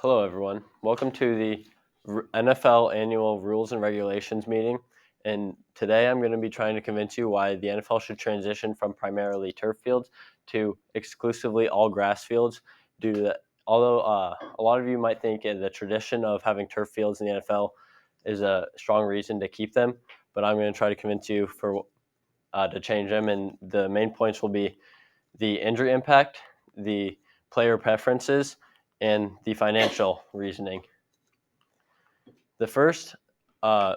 Hello, everyone. Welcome to the NFL Annual Rules and Regulations meeting. And today I'm going to be trying to convince you why the NFL should transition from primarily turf fields to exclusively all grass fields. Due to that, although a lot of you might think the tradition of having turf fields in the NFL is a strong reason to keep them, but I'm going to try to convince you to change them. And the main points will be the injury impact, the player preferences, and the financial reasoning. The first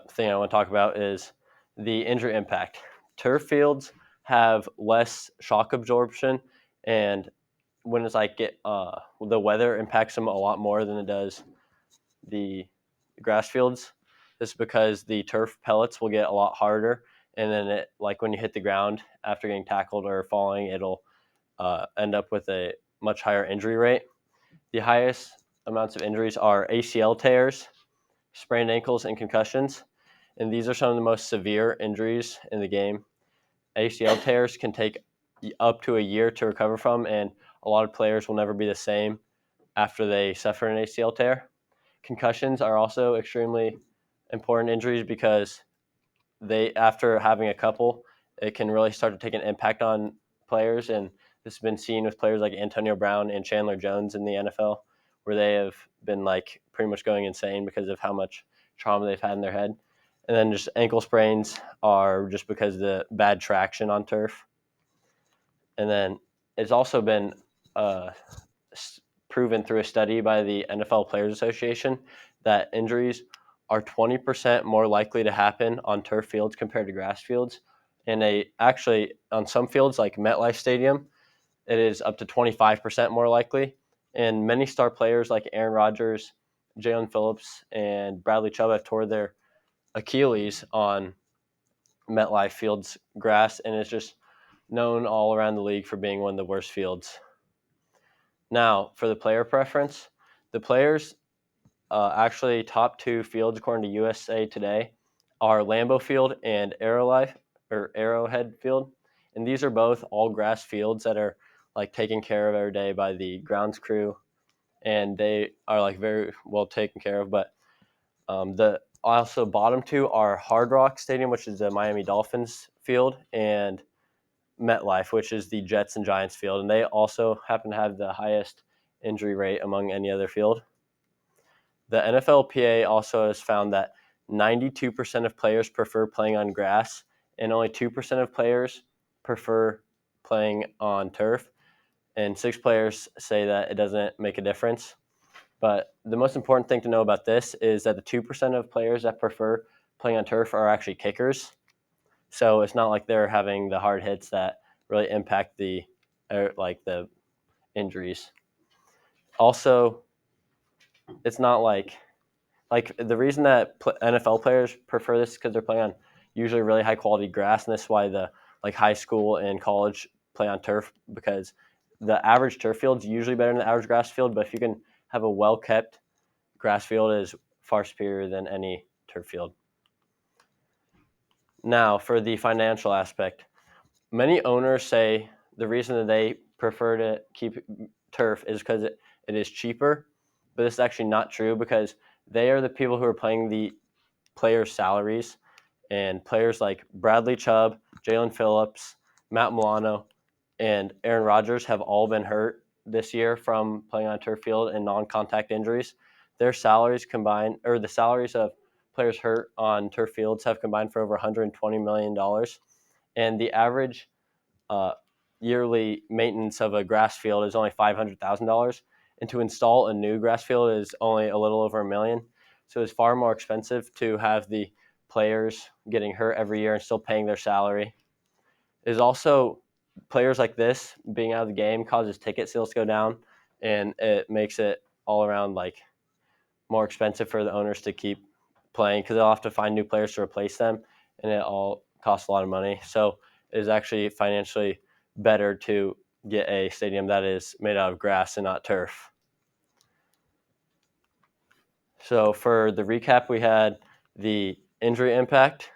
thing I want to talk about is the injury impact. Turf fields have less shock absorption, and when it's the weather impacts them a lot more than it does the grass fields. This is because the turf pellets will get a lot harder, and then when you hit the ground after getting tackled or falling, it'll end up with a much higher injury rate. The highest amounts of injuries are ACL tears, sprained ankles, and concussions, and these are some of the most severe injuries in the game. ACL tears can take up to a year to recover from, and a lot of players will never be the same after they suffer an ACL tear. Concussions are also extremely important injuries because after having a couple, it can really start to take an impact on players, and this has been seen with players like Antonio Brown and Chandler Jones in the NFL, where they have been pretty much going insane because of how much trauma they've had in their head. And then just ankle sprains are just because of the bad traction on turf. And then it's also been proven through a study by the NFL Players Association that injuries are 20% more likely to happen on turf fields compared to grass fields. And actually, on some fields like MetLife Stadium, it is up to 25% more likely. And many star players like Aaron Rodgers, Jalen Phillips, and Bradley Chubb have tore their Achilles on MetLife Field's grass, and it's just known all around the league for being one of the worst fields. Now, for the player preference, the players actually top two fields according to USA Today are Lambeau Field and Arrowhead Field, and these are both all grass fields that are taken care of every day by the grounds crew, and they are very well taken care of. But the also bottom two are Hard Rock Stadium, which is the Miami Dolphins field, and MetLife, which is the Jets and Giants field, and they also happen to have the highest injury rate among any other field. The NFLPA also has found that 92% of players prefer playing on grass, and only 2% of players prefer playing on turf, and 6 players say that it doesn't make a difference. But the most important thing to know about this is that the 2% of players that prefer playing on turf are actually kickers. So it's not like they're having the hard hits that really impact the injuries. Also, it's not like the reason that NFL players prefer this is because they're playing on usually really high quality grass, and this is why the high school and college play on turf, because the average turf field is usually better than the average grass field. But if you can have a well kept grass field, it is far superior than any turf field. Now, for the financial aspect, many owners say the reason that they prefer to keep turf is because it is cheaper, but this is actually not true because they are the people who are paying the players' salaries, and players like Bradley Chubb, Jalen Phillips, Matt Milano, and Aaron Rodgers have all been hurt this year from playing on a turf field and non-contact injuries. Their salaries combined, or the salaries of players hurt on turf fields, have combined for over $120 million. And the average yearly maintenance of a grass field is only $500,000. And to install a new grass field is only a little over $1 million. So it's far more expensive to have the players getting hurt every year and still paying their salary. Is also players like this being out of the game causes ticket sales to go down, and it makes it all around more expensive for the owners to keep playing because they'll have to find new players to replace them, and it all costs a lot of money. So it is actually financially better to get a stadium that is made out of grass and not turf. So for the recap, we had the injury impact,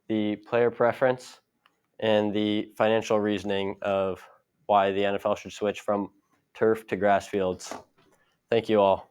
the player preference, and the financial reasoning of why the NFL should switch from turf to grass fields. Thank you all.